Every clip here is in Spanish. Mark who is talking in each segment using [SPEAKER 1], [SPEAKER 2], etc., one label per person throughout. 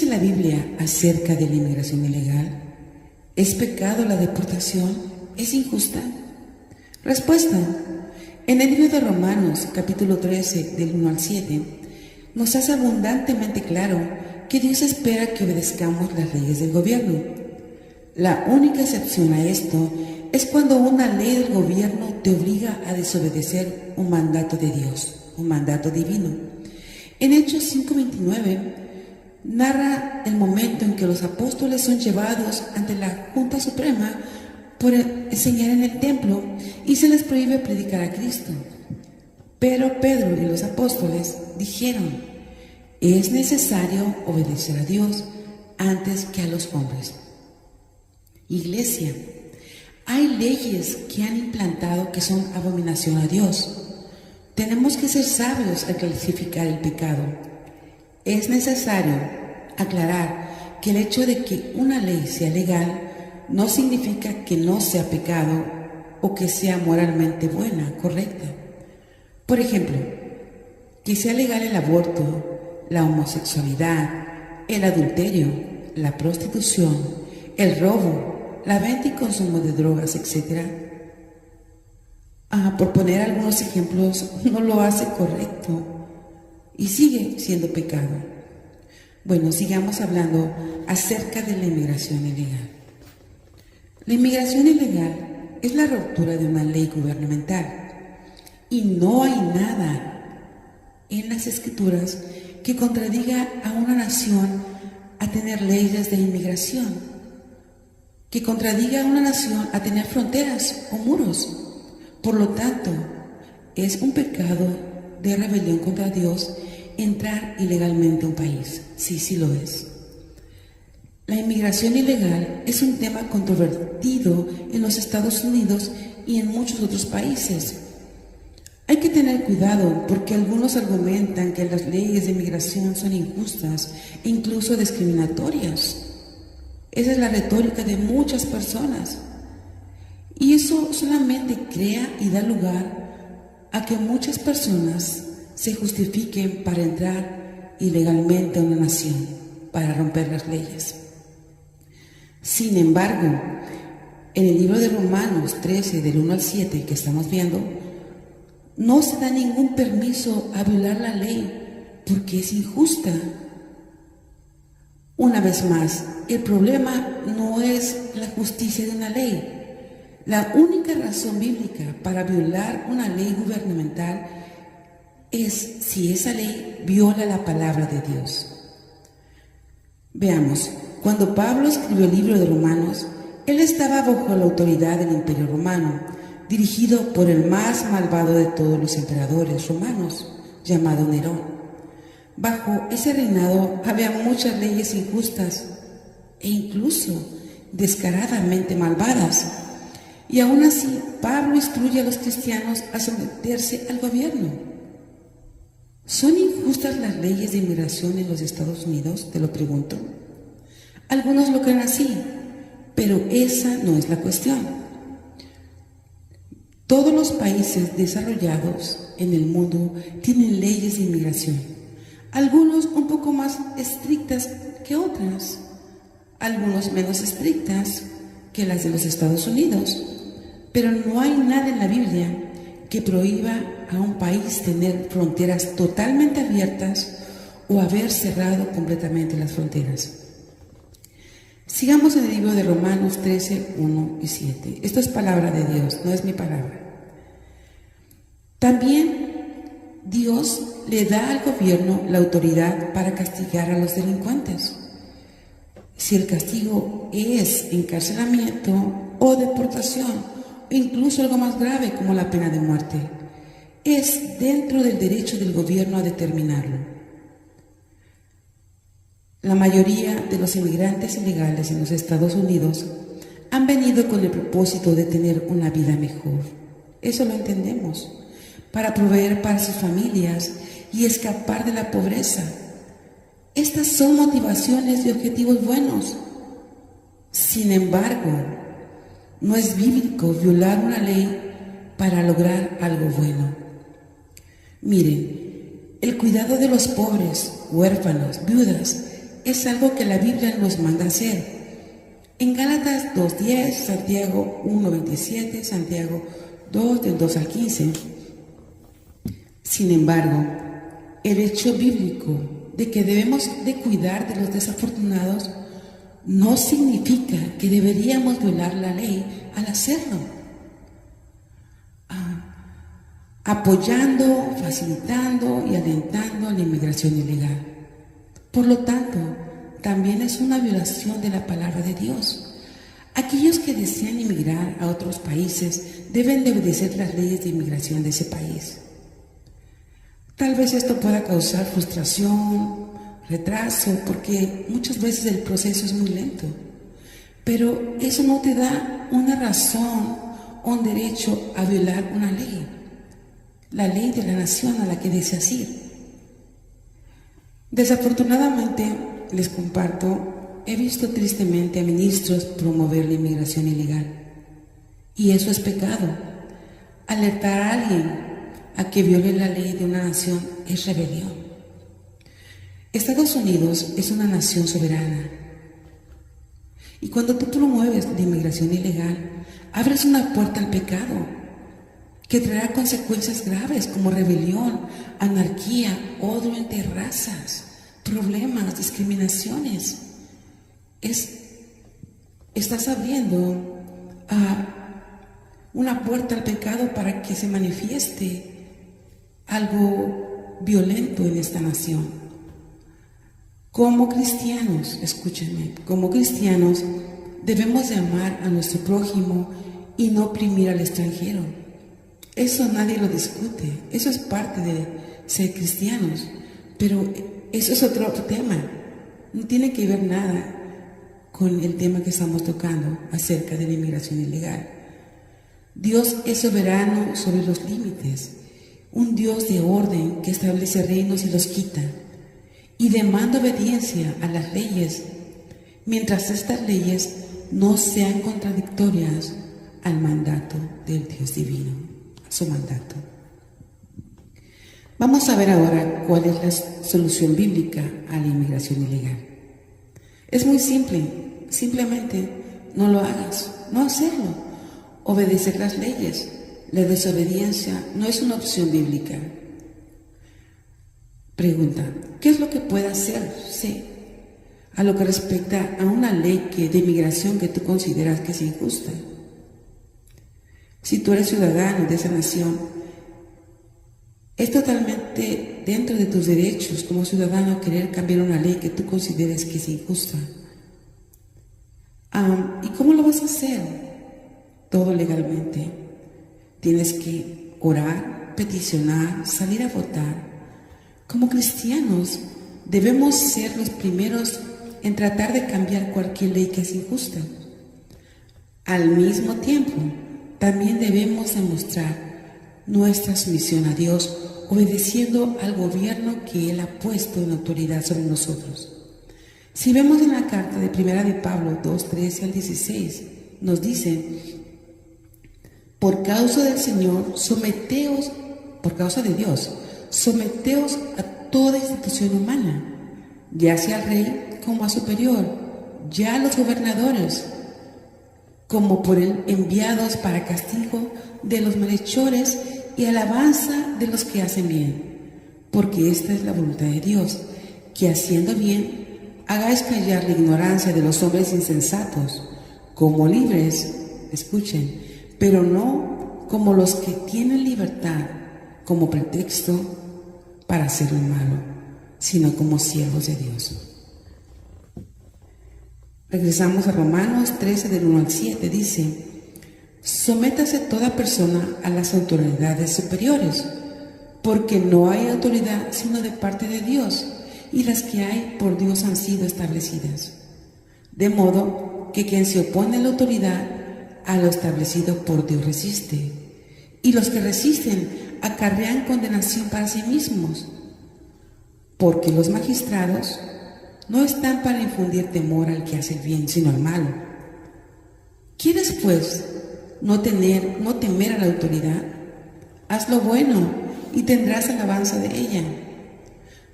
[SPEAKER 1] la Biblia acerca de la inmigración ilegal? ¿Es pecado la deportación? ¿Es injusta? Respuesta. En el libro de Romanos, capítulo 13, del 1 al 7, nos hace abundantemente claro que Dios espera que obedezcamos las leyes del gobierno. La única excepción a esto es cuando una ley del gobierno te obliga a desobedecer un mandato de Dios, un mandato divino. En Hechos 5:29 narra el momento en que los apóstoles son llevados ante la Junta Suprema por enseñar en el templo y se les prohíbe predicar a Cristo. Pero Pedro y los apóstoles dijeron: es necesario obedecer a Dios antes que a los hombres. Iglesia, hay leyes que han implantado que son abominación a Dios. Tenemos que ser sabios al clasificar el pecado. Es necesario aclarar que el hecho de que una ley sea legal no significa que no sea pecado o que sea moralmente buena, correcta. Por ejemplo, que sea legal el aborto, la homosexualidad, el adulterio, la prostitución, el robo, la venta y consumo de drogas, etc. Por poner algunos ejemplos, no lo hace correcto y sigue siendo pecado. Bueno, sigamos hablando acerca de la inmigración ilegal. La inmigración ilegal es la ruptura de una ley gubernamental y no hay nada en las Escrituras que contradiga a una nación a tener leyes de inmigración, que contradiga a una nación a tener fronteras o muros. Por lo tanto, es un pecado de rebelión contra Dios entrar ilegalmente a un país. Sí lo es. La inmigración ilegal es un tema controvertido en los Estados Unidos y en muchos otros países. Hay que tener cuidado porque algunos argumentan que las leyes de inmigración son injustas e incluso discriminatorias. Esa es la retórica de muchas personas. Y eso solamente crea y da lugar a que muchas personas se justifiquen para entrar ilegalmente a una nación, para romper las leyes. Sin embargo, en el libro de Romanos 13, del 1 al 7, que estamos viendo, no se da ningún permiso a violar la ley porque es injusta. Una vez más, el problema no es la justicia de una ley. La única razón bíblica para violar una ley gubernamental es si esa ley viola la palabra de Dios. Veamos, cuando Pablo escribió el libro de Romanos, él estaba bajo la autoridad del Imperio Romano, dirigido por el más malvado de todos los emperadores romanos, llamado Nerón. Bajo ese reinado había muchas leyes injustas e incluso descaradamente malvadas. Y aún así, Pablo instruye a los cristianos a someterse al gobierno. ¿Son injustas las leyes de inmigración en los Estados Unidos? Te lo pregunto. Algunos lo creen así, pero esa no es la cuestión. Todos los países desarrollados en el mundo tienen leyes de inmigración, algunos un poco más estrictas que otras, algunos menos estrictas que las de los Estados Unidos, pero no hay nada en la Biblia que prohíba a un país tener fronteras totalmente abiertas o haber cerrado completamente las fronteras. Sigamos en el libro de Romanos 13, 1 y 7. Esto es palabra de Dios, no es mi palabra. También Dios le da al gobierno la autoridad para castigar a los delincuentes. Si el castigo es encarcelamiento o deportación, o incluso algo más grave como la pena de muerte, es dentro del derecho del gobierno a determinarlo. La mayoría de los inmigrantes ilegales en los Estados Unidos han venido con el propósito de tener una vida mejor. Eso lo entendemos. Para proveer para sus familias y escapar de la pobreza. Estas son motivaciones y objetivos buenos. Sin embargo, no es bíblico violar una ley para lograr algo bueno. Miren, el cuidado de los pobres, huérfanos, viudas, es algo que la Biblia nos manda hacer. En Gálatas 2:10, Santiago 1:27, Santiago 2 del 2 al 15. Sin embargo, el hecho bíblico de que debemos de cuidar de los desafortunados no significa que deberíamos violar la ley al hacerlo. Apoyando, facilitando y alentando la inmigración ilegal. Por lo tanto, también es una violación de la palabra de Dios. Aquellos que desean inmigrar a otros países deben de obedecer las leyes de inmigración de ese país. Tal vez esto pueda causar frustración, retraso, porque muchas veces el proceso es muy lento. Pero eso no te da una razón o un derecho a violar una ley. La ley de la nación a la que deseas ir. Desafortunadamente, les comparto, he visto tristemente a ministros promover la inmigración ilegal. Y eso es pecado. Alertar a alguien a que viole la ley de una nación es rebelión. Estados Unidos es una nación soberana. Y cuando tú promueves la inmigración ilegal, abres una puerta al pecado que traerá consecuencias graves como rebelión, anarquía, odio entre razas, problemas, discriminaciones. Estás abriendo una puerta al pecado para que se manifieste algo violento en esta nación. Como cristianos, escúchenme, como cristianos debemos de amar a nuestro prójimo y no oprimir al extranjero. Eso nadie lo discute, eso es parte de ser cristianos, pero eso es otro tema, no tiene que ver nada con el tema que estamos tocando acerca de la inmigración ilegal. Dios es soberano sobre los límites, un Dios de orden que establece reinos y los quita, y demanda obediencia a las leyes, mientras estas leyes no sean contradictorias al mandato del Dios divino. Su mandato. Vamos a ver ahora cuál es la solución bíblica a la inmigración ilegal. Es muy simple, simplemente no lo hagas, no hacerlo, obedecer las leyes. La desobediencia no es una opción bíblica. Pregunta, ¿qué es lo que puede hacerse a lo que respecta a una ley de inmigración que tú consideras que es injusta? Si tú eres ciudadano de esa nación, es totalmente dentro de tus derechos como ciudadano querer cambiar una ley que tú consideres que es injusta. ¿Y cómo lo vas a hacer? Todo legalmente. Tienes que orar, peticionar, salir a votar. Como cristianos, debemos ser los primeros en tratar de cambiar cualquier ley que es injusta. Al mismo tiempo, también debemos demostrar nuestra sumisión a Dios, obedeciendo al gobierno que Él ha puesto en autoridad sobre nosotros. Si vemos en la carta de Primera de Pablo 2:13 al 16, nos dice: por causa del Señor, someteos, por causa de Dios, someteos a toda institución humana, ya sea al rey como a superior, ya a los gobernadores, como por él enviados para castigo de los malhechores y alabanza de los que hacen bien, porque esta es la voluntad de Dios, que haciendo bien hagáis callar la ignorancia de los hombres insensatos, como libres, escuchen, pero no como los que tienen libertad como pretexto para hacer lo malo, sino como siervos de Dios. Regresamos a Romanos 13 del 1 al 7, dice: sométase toda persona a las autoridades superiores, porque no hay autoridad sino de parte de Dios, y las que hay por Dios han sido establecidas. De modo que quien se opone a la autoridad, a lo establecido por Dios resiste, y los que resisten acarrean condenación para sí mismos, porque los magistrados no están para infundir temor al que hace el bien, sino al malo. ¿Quieres, pues, no temer a la autoridad? Haz lo bueno y tendrás alabanza de ella,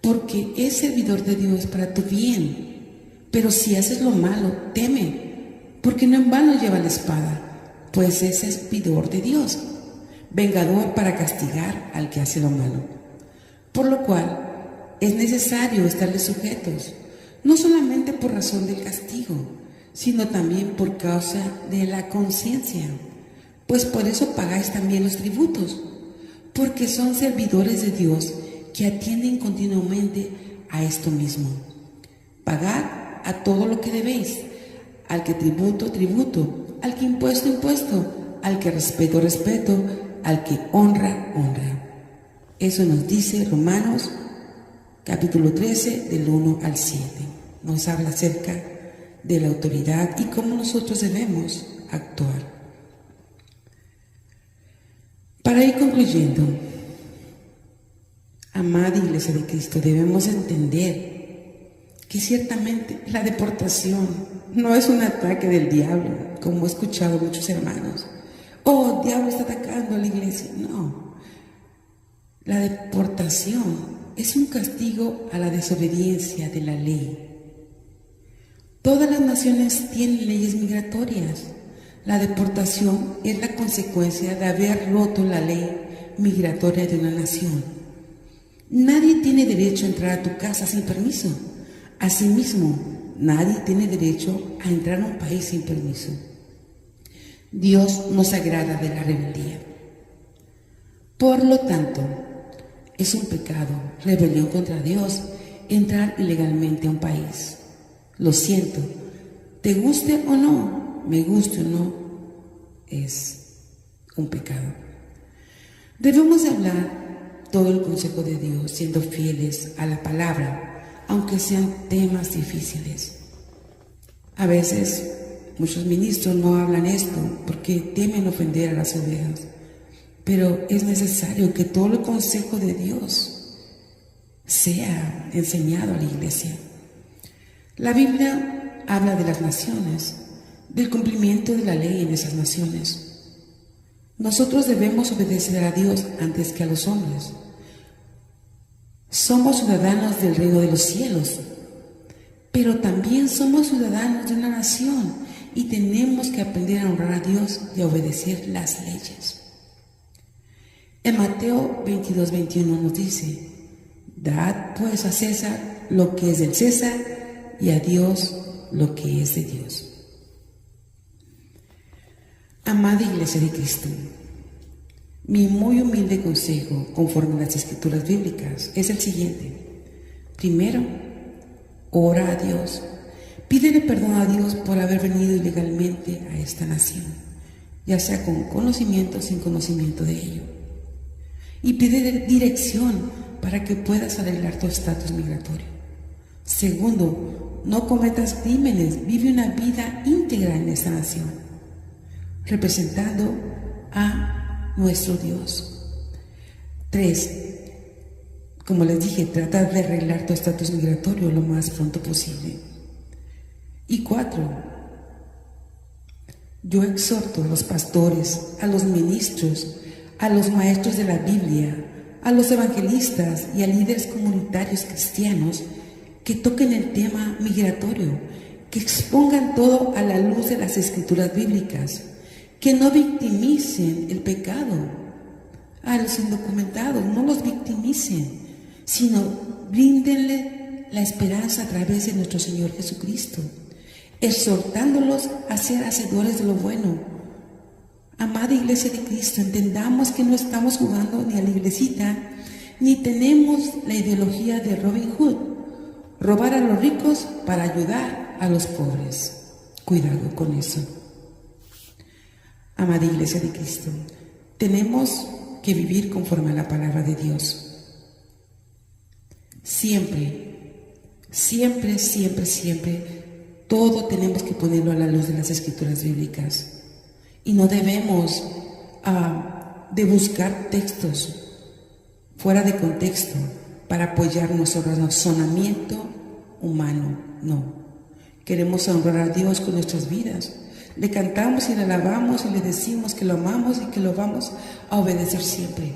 [SPEAKER 1] porque es servidor de Dios para tu bien. Pero si haces lo malo, teme, porque no en vano lleva la espada, pues es servidor de Dios, vengador para castigar al que hace lo malo. Por lo cual es necesario estarles sujetos, no solamente por razón del castigo, sino también por causa de la conciencia, pues por eso pagáis también los tributos, porque son servidores de Dios que atienden continuamente a esto mismo. Pagad a todo lo que debéis, al que tributo, tributo, al que impuesto, impuesto, al que respeto, respeto, al que honra, honra. Eso nos dice Romanos capítulo 13 del 1 al 7. Nos habla acerca de la autoridad y cómo nosotros debemos actuar. Para ir concluyendo, amada Iglesia de Cristo, debemos entender que ciertamente la deportación no es un ataque del diablo, como he escuchado muchos hermanos. Oh, el diablo está atacando a la iglesia. No, la deportación es un castigo a la desobediencia de la ley. Todas las naciones tienen leyes migratorias. La deportación es la consecuencia de haber roto la ley migratoria de una nación. Nadie tiene derecho a entrar a tu casa sin permiso. Asimismo, nadie tiene derecho a entrar a un país sin permiso. Dios no se agrada de la rebeldía. Por lo tanto, es un pecado, rebelión contra Dios, entrar ilegalmente a un país. Lo siento, te guste o no, me guste o no, es un pecado. Debemos hablar todo el consejo de Dios, siendo fieles a la palabra, aunque sean temas difíciles. A veces, muchos ministros no hablan esto porque temen ofender a las ovejas, pero es necesario que todo el consejo de Dios sea enseñado a la iglesia. La Biblia habla de las naciones, del cumplimiento de la ley en esas naciones. Nosotros debemos obedecer a Dios antes que a los hombres. Somos ciudadanos del reino de los cielos, pero también somos ciudadanos de una nación y tenemos que aprender a honrar a Dios y a obedecer las leyes. En Mateo 22:21 nos dice: dad pues a César lo que es del César y a Dios lo que es de Dios. Amada Iglesia de Cristo, mi muy humilde consejo, conforme a las Escrituras bíblicas, es el siguiente. Primero, ora a Dios. Pídele perdón a Dios por haber venido ilegalmente a esta nación, ya sea con conocimiento o sin conocimiento de ello. Y pídele dirección para que puedas arreglar tu estatus migratorio. Segundo, no cometas crímenes, vive una vida íntegra en esta nación, representando a nuestro Dios. 3. Como les dije, trata de arreglar tu estatus migratorio lo más pronto posible. Y 4. Yo exhorto a los pastores, a los ministros, a los maestros de la Biblia, a los evangelistas y a líderes comunitarios cristianos que toquen el tema migratorio, que expongan todo a la luz de las Escrituras bíblicas, que no victimicen el pecado. A los indocumentados no los victimicen, sino bríndenle la esperanza a través de nuestro Señor Jesucristo, exhortándolos a ser hacedores de lo bueno. Amada Iglesia de Cristo, entendamos que no estamos jugando ni a la iglesita, ni tenemos la ideología de Robin Hood, robar a los ricos para ayudar a los pobres. Cuidado con eso. Amada Iglesia de Cristo, tenemos que vivir conforme a la palabra de Dios. Siempre, siempre, siempre, siempre, todo tenemos que ponerlo a la luz de las Escrituras bíblicas. Y no debemos de buscar textos fuera de contexto para apoyar nuestro razonamiento humano. No. Queremos honrar a Dios con nuestras vidas. Le cantamos y le alabamos y le decimos que lo amamos y que lo vamos a obedecer siempre,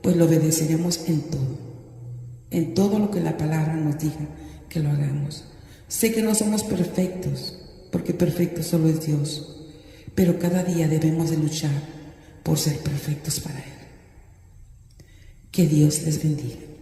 [SPEAKER 1] pues lo obedeceremos en todo lo que la palabra nos diga que lo hagamos. Sé que no somos perfectos, porque perfecto solo es Dios, pero cada día debemos de luchar por ser perfectos para Él. Que Dios les bendiga.